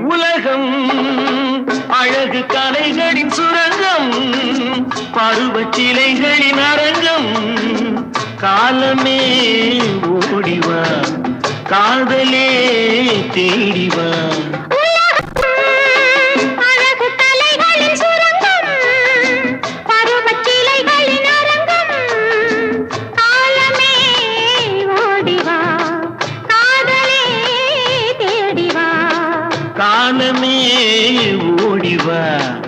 உலகம் அழகு கலைகளின் சுரங்கம், பருவச் சிலைகளின் அரங்கம். காலமே ஓடிவா, காதலே தேடிவா. காலமே ஓடிவா.